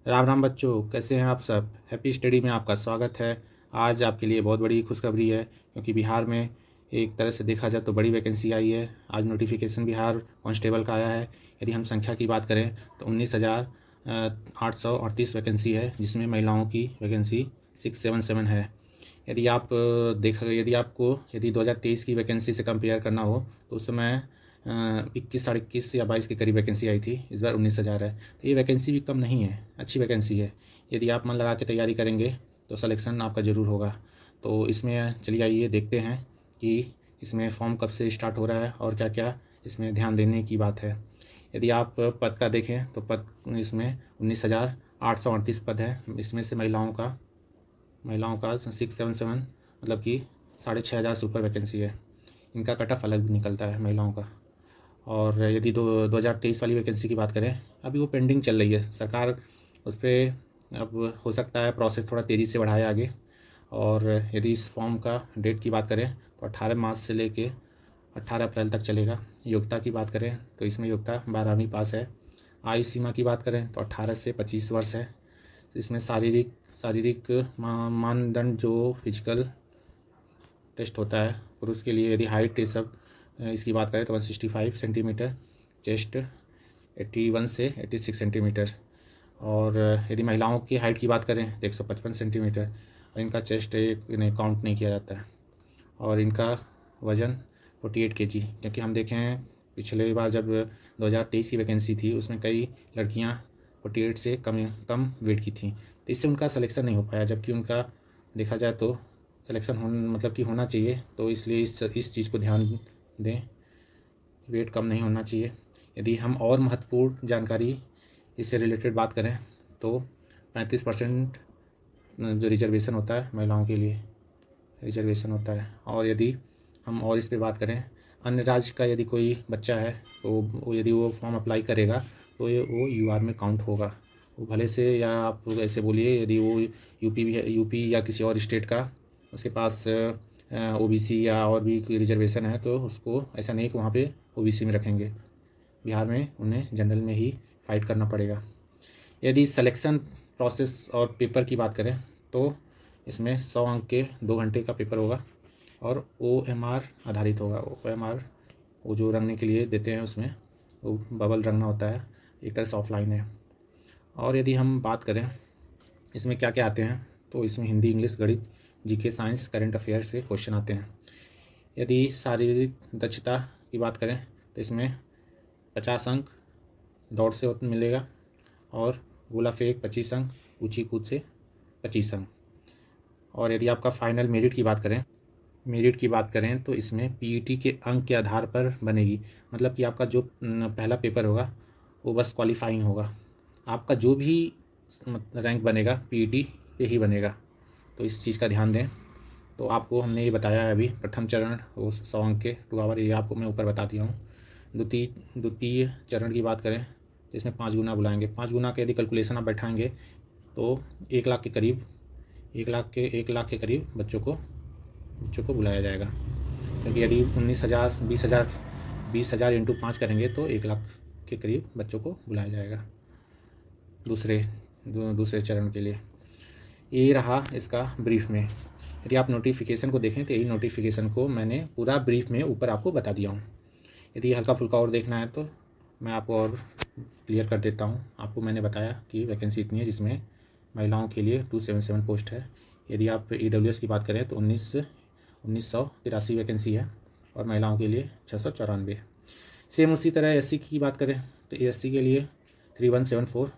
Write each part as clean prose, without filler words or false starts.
राम राम बच्चों, कैसे हैं आप सब। हैप्पी स्टडी में आपका स्वागत है। आज आपके लिए बहुत बड़ी खुशखबरी है, क्योंकि बिहार में एक तरह से देखा जाए तो बड़ी वैकेंसी आई है। आज नोटिफिकेशन बिहार कांस्टेबल का आया है। यदि हम संख्या की बात करें तो 19,838 वैकेंसी है, जिसमें महिलाओं की वैकेंसी 677 है। यदि 2023 की वैकेंसी से कंपेयर करना हो तो उस समय 21 साढ़े 21 या 22 के करीब वैकेंसी आई थी। इस बार 19,000 है, तो ये वैकेंसी भी कम नहीं है, अच्छी वैकेंसी है। यदि आप मन लगा के तैयारी करेंगे तो सिलेक्शन आपका ज़रूर होगा। तो इसमें चलिए आइए देखते हैं कि इसमें फॉर्म कब से स्टार्ट हो रहा है और क्या क्या इसमें ध्यान देने की बात है। यदि आप पद का देखें तो पद इसमें 19,838 पद है। इसमें से महिलाओं का 677, मतलब कि 6,500 से ऊपर वैकेंसी है। इनका कट ऑफ अलग निकलता है महिलाओं का। और यदि 2023 वाली वैकेंसी की बात करें, अभी वो पेंडिंग चल रही है। सरकार उस पर अब हो सकता है प्रोसेस थोड़ा तेज़ी से बढ़ाए आगे। और यदि इस फॉर्म का डेट की बात करें तो 18 मार्च से लेके 18 अप्रैल तक चलेगा। योग्यता की बात करें तो इसमें योग्यता 12वीं पास है। आयु सीमा की बात करें तो 18 से 25 वर्ष है। इसमें शारीरिक मानदंड जो फिजिकल टेस्ट होता है पुरुष के लिए, यदि हाइट ये सब इसकी बात करें तो 165 सेंटीमीटर, चेस्ट 81 से 86 सेंटीमीटर। और यदि महिलाओं की हाइट की बात करें तो 155 सेंटीमीटर, और इनका चेस्ट इन्हें काउंट नहीं किया जाता है। और इनका वज़न 48 केजी, क्योंकि हम देखें हैं पिछले बार जब 2023 की वैकेंसी थी उसमें कई लड़कियां 48 से कम वेट की थी, तो इससे उनका सिलेक्शन नहीं हो पाया। जबकि उनका देखा जाए तो सिलेक्शन मतलब कि होना चाहिए, तो इसलिए इस चीज़ को ध्यान दें, वेट कम नहीं होना चाहिए। यदि हम और महत्वपूर्ण जानकारी इससे रिलेटेड बात करें तो 35% जो रिजर्वेशन होता है महिलाओं के लिए रिजर्वेशन होता है। और यदि हम और इस पे बात करें, अन्य राज्य का यदि कोई बच्चा है तो यदि वो फॉर्म अप्लाई करेगा तो वो यूआर में काउंट होगा। वो भले से, या आप ऐसे बोलिए, यदि वो यूपी या किसी और स्टेट का उसके पास ओबीसी या और भी कोई रिजर्वेशन है, तो उसको ऐसा नहीं कि वहाँ पे ओबीसी में रखेंगे। बिहार में उन्हें जनरल में ही फाइट करना पड़ेगा। यदि सिलेक्शन प्रोसेस और पेपर की बात करें तो इसमें 100 अंक के 2 घंटे का पेपर होगा और ओएमआर आधारित होगा। ओएमआर वो जो रंगने के लिए देते हैं, उसमें वो बबल रंगना होता है, एक तरह से ऑफलाइन है। और यदि हम बात करें इसमें क्या क्या आते हैं, तो इसमें हिंदी, इंग्लिश, गणित, जीके, साइंस, करंट अफेयर से क्वेश्चन आते हैं। यदि शारीरिक दक्षता की बात करें तो इसमें 50 अंक दौड़ से मिलेगा, और गोला फेंक 25 अंक, ऊंची कूद से 25 अंक। और यदि आपका फाइनल मेरिट की बात करें तो इसमें पीईटी के अंक के आधार पर बनेगी। मतलब कि आपका जो पहला पेपर होगा वो बस क्वालिफाइंग होगा। आपका जो भी रैंक बनेगा पीईटी पे ही बनेगा, तो इस चीज़ का ध्यान दें। तो आपको हमने ये बताया है अभी, प्रथम चरण वो 100 अंक के 2 आवर, ये आपको मैं ऊपर बता दिया हूँ। द्वितीय चरण की बात करें तो इसमें 5 गुना बुलाएंगे। 5 गुना के यदि कैलकुलेशन आप बैठाएंगे तो 1 लाख के करीब 1 लाख के करीब बच्चों को बुलाया जाएगा। क्योंकि यदि 19,000 20,000 इंटू 5 करेंगे तो 1 लाख के करीब बच्चों को बुलाया जाएगा दूसरे चरण के लिए। ये रहा इसका ब्रीफ में। यदि आप नोटिफिकेशन को देखें तो यही नोटिफिकेशन को मैंने पूरा ब्रीफ में ऊपर आपको बता दिया हूँ। यदि हल्का फुल्का और देखना है तो मैं आपको और क्लियर कर देता हूँ। आपको मैंने बताया कि वैकेंसी इतनी है, जिसमें महिलाओं के लिए 277 पोस्ट है। यदि आप ईडब्ल्यूएस की बात करें तो 1983 वैकेंसी है, और महिलाओं के लिए 694। सेम उसी तरह एससी की बात करें तो एससी के लिए 3174,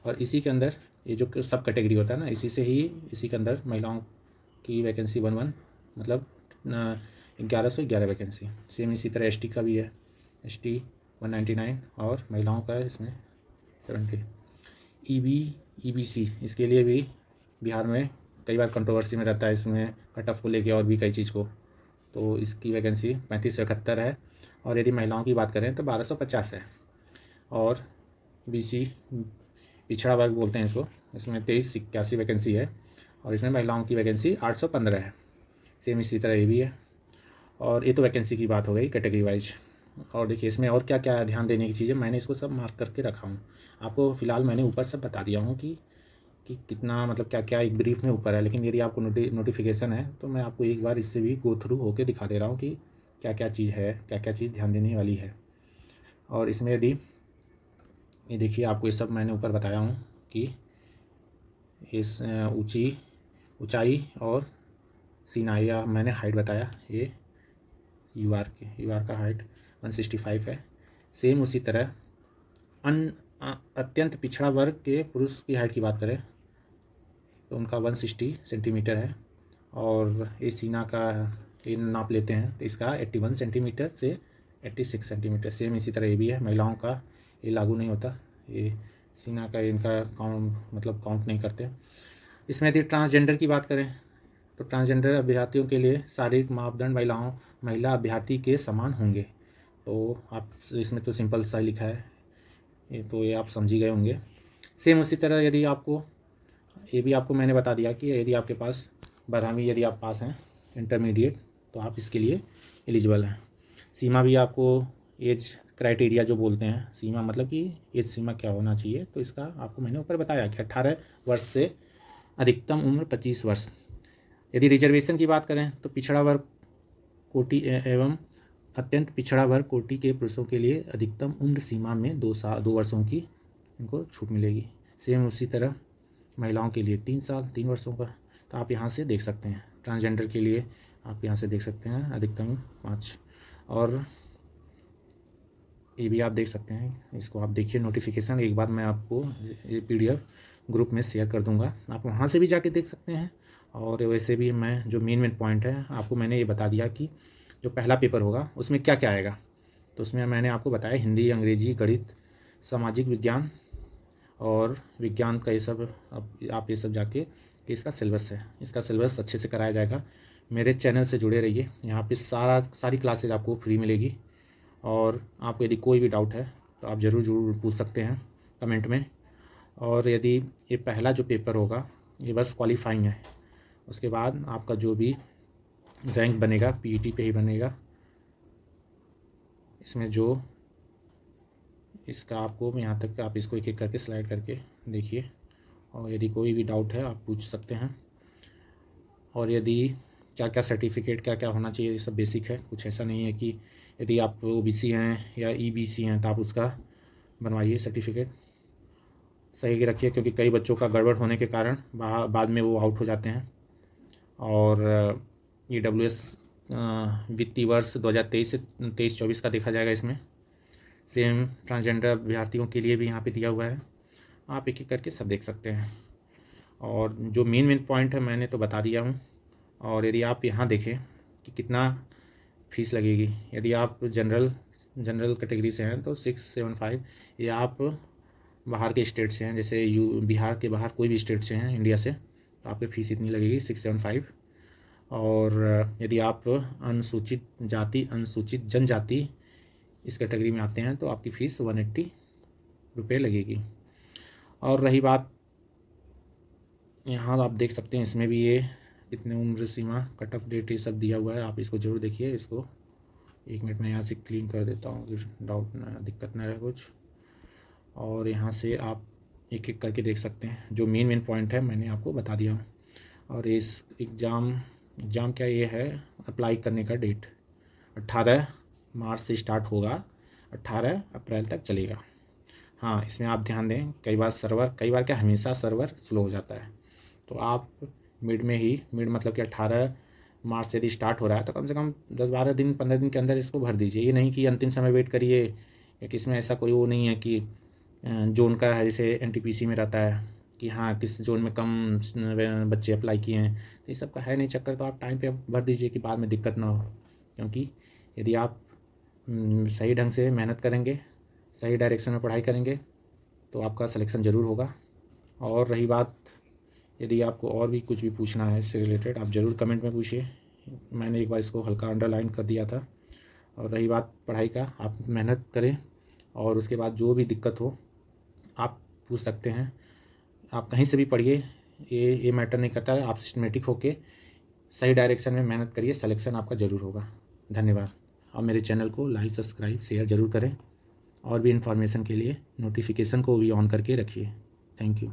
और इसी के अंदर ये जो सब कैटेगरी होता है ना, इसी के अंदर महिलाओं की वैकेंसी 11, मतलब 1111 वैकेंसी। सेम इसी तरह एसटी का भी है, एसटी 199, और महिलाओं का है इसमें 70। ईबीसी इसके लिए भी बिहार में कई बार कंट्रोवर्सी में रहता है, इसमें कट ऑफ को लेके और भी कई चीज़ को। तो इसकी वैकेंसी 3571 है। और यदि महिलाओं की बात करें तो 1250 है। और बीसी पिछड़ा वर्ग बोलते हैं इसको, इसमें 2381 वैकेंसी है, और इसमें महिलाओं की वैकेंसी 815 है। सेम इसी तरह ये भी है। और ये तो वैकेंसी की बात हो गई कैटेगरी वाइज। और देखिए इसमें और क्या क्या ध्यान देने की चीज़ें, मैंने इसको सब मार्क करके रखा हूँ। आपको फ़िलहाल मैंने ऊपर सब बता दिया हूँ कि कि कितना मतलब क्या क्या एक ब्रीफ में ऊपर है, लेकिन यदि आपको नोटिफिकेशन है तो मैं आपको एक बार इससे भी गो थ्रू होके दिखा दे रहा हूँ कि क्या क्या चीज़ है, क्या क्या चीज़ ध्यान देने वाली है। और इसमें यदि ये देखिए, आपको ये सब मैंने ऊपर बताया हूँ कि इस ऊंचाई और सीनाई, या मैंने हाइट बताया, ये यू आर का हाइट 165 है। सेम उसी तरह अत्यंत पिछड़ा वर्ग के पुरुष की हाइट की बात करें तो उनका 160 सेंटीमीटर है। और ये सीना का ये नाप लेते हैं तो इसका 81 सेंटीमीटर से 86 सेंटीमीटर। सेम इसी तरह ये भी है। महिलाओं का ये लागू नहीं होता, ये सीना का इनका काउंट नहीं करते। इसमें यदि ट्रांसजेंडर की बात करें तो ट्रांसजेंडर अभ्यर्थियों के लिए शारीरिक मापदंड महिला अभ्यर्थी के समान होंगे। तो आप इसमें तो सिंपल सा लिखा है, ये आप समझ ही गए होंगे। सेम उसी तरह यदि आपको ये भी आपको मैंने बता दिया कि यदि आपके पास 12वीं यदि आप पास हैं इंटरमीडिएट तो आप इसके लिए एलिजिबल हैं। सीमा भी आपको एज क्राइटेरिया जो बोलते हैं, सीमा मतलब कि एज सीमा क्या होना चाहिए, तो इसका आपको मैंने ऊपर बताया कि 18 वर्ष से अधिकतम उम्र 25 वर्ष। यदि रिजर्वेशन की बात करें तो पिछड़ा वर्ग कोटि एवं अत्यंत पिछड़ा वर्ग कोटि के पुरुषों के लिए अधिकतम उम्र सीमा में 2 वर्षों की इनको छूट मिलेगी। सेम उसी तरह महिलाओं के लिए 3 वर्षों का। तो आप यहाँ से देख सकते हैं ट्रांसजेंडर के लिए, आप यहाँ से देख सकते हैं अधिकतम 5। और ये भी आप देख सकते हैं, इसको आप देखिए नोटिफिकेशन। एक बार मैं आपको ये PDF ग्रुप में शेयर कर दूंगा, आप वहाँ से भी जाके देख सकते हैं। और वैसे भी मैं जो मेन पॉइंट है आपको मैंने ये बता दिया कि जो पहला पेपर होगा उसमें क्या क्या आएगा। तो उसमें मैंने आपको बताया हिंदी, अंग्रेजी, गणित, सामाजिक विज्ञान और विज्ञान का ये सब। आप ये सब जाके इसका सिलेबस है, इसका सिलेबस अच्छे से कराया जाएगा। मेरे चैनल से जुड़े रहिए, यहाँ पे सारी क्लासेज आपको फ्री मिलेगी। और आपको यदि कोई भी डाउट है तो आप ज़रूर पूछ सकते हैं कमेंट में। और यदि ये पहला जो पेपर होगा ये बस क्वालिफाइंग है, उसके बाद आपका जो भी रैंक बनेगा PET पे ही बनेगा। इसमें जो इसका आपको यहाँ तक आप इसको एक एक करके स्लाइड करके देखिए, और यदि कोई भी डाउट है आप पूछ सकते हैं। और यदि क्या क्या सर्टिफिकेट क्या क्या होना चाहिए, ये सब बेसिक है, कुछ ऐसा नहीं है कि यदि आप OBC हैं या EBC हैं तो आप उसका बनवाइए सर्टिफिकेट, सही रखिए, क्योंकि कई बच्चों का गड़बड़ होने के कारण बाद में वो आउट हो जाते हैं। और EWS वित्तीय वर्ष 2023 से 23-24 का देखा जाएगा इसमें। सेम ट्रांसजेंडर अभ्यर्थियों के लिए भी यहाँ पे दिया हुआ है, आप एक एक करके सब देख सकते हैं। और जो मेन पॉइंट है मैंने तो बता दिया हूँ। और यदि आप यहाँ देखें कि कितना फ़ीस लगेगी, यदि आप जनरल कैटेगरी से हैं तो 675। या आप बाहर के स्टेट से हैं, जैसे बिहार के बाहर कोई भी स्टेट से हैं इंडिया से, तो आपकी फ़ीस इतनी लगेगी 675। और यदि आप अनुसूचित जाति अनुसूचित जनजाति इस कैटेगरी में आते हैं तो आपकी फ़ीस 180 रुपये लगेगी। और रही बात यहाँ आप देख सकते हैं, इसमें भी ये कितने उम्र सीमा, कट ऑफ डेट, ये सब दिया हुआ है, आप इसको ज़रूर देखिए। इसको 1 मिनट में यहाँ से क्लीन कर देता हूँ, फिर डाउट ना दिक्कत ना रहे कुछ। और यहाँ से आप एक एक करके देख सकते हैं, जो मेन पॉइंट है मैंने आपको बता दिया हूँ। और इस एग्ज़ाम क्या ये है, अप्लाई करने का डेट 18 मार्च से स्टार्ट होगा, 18 अप्रैल तक चलेगा। हाँ, इसमें आप ध्यान दें, कई बार क्या हमेशा सर्वर स्लो हो जाता है, तो आप मिड मतलब कि 18 मार्च से यदि स्टार्ट हो रहा है तो कम से कम 10-12 दिन 15 दिन के अंदर इसको भर दीजिए। ये नहीं कि अंतिम समय वेट करिए, क्योंकि इसमें ऐसा कोई वो नहीं है कि जोन का है जैसे NTPC में रहता है कि हाँ किस जोन में कम बच्चे अप्लाई किए हैं, तो ये सब का है नहीं चक्कर। तो आप टाइम पे भर दीजिए कि बाद में दिक्कत ना हो, क्योंकि यदि आप सही ढंग से मेहनत करेंगे, सही डायरेक्शन में पढ़ाई करेंगे तो आपका सिलेक्शन ज़रूर होगा। और रही बात, यदि आपको और भी कुछ भी पूछना है इससे रिलेटेड आप ज़रूर कमेंट में पूछिए, मैंने एक बार इसको हल्का अंडरलाइन कर दिया था। और रही बात पढ़ाई का, आप मेहनत करें और उसके बाद जो भी दिक्कत हो आप पूछ सकते हैं, आप कहीं से भी पढ़िए, ये मैटर नहीं करता है। आप सिस्टमेटिक होके सही डायरेक्शन में मेहनत करिए, सिलेक्शन आपका ज़रूर होगा। धन्यवाद। आप मेरे चैनल को लाइक, सब्सक्राइब, शेयर ज़रूर करें, और भी इन्फॉर्मेशन के लिए नोटिफिकेशन को भी ऑन करके रखिए। Thank you.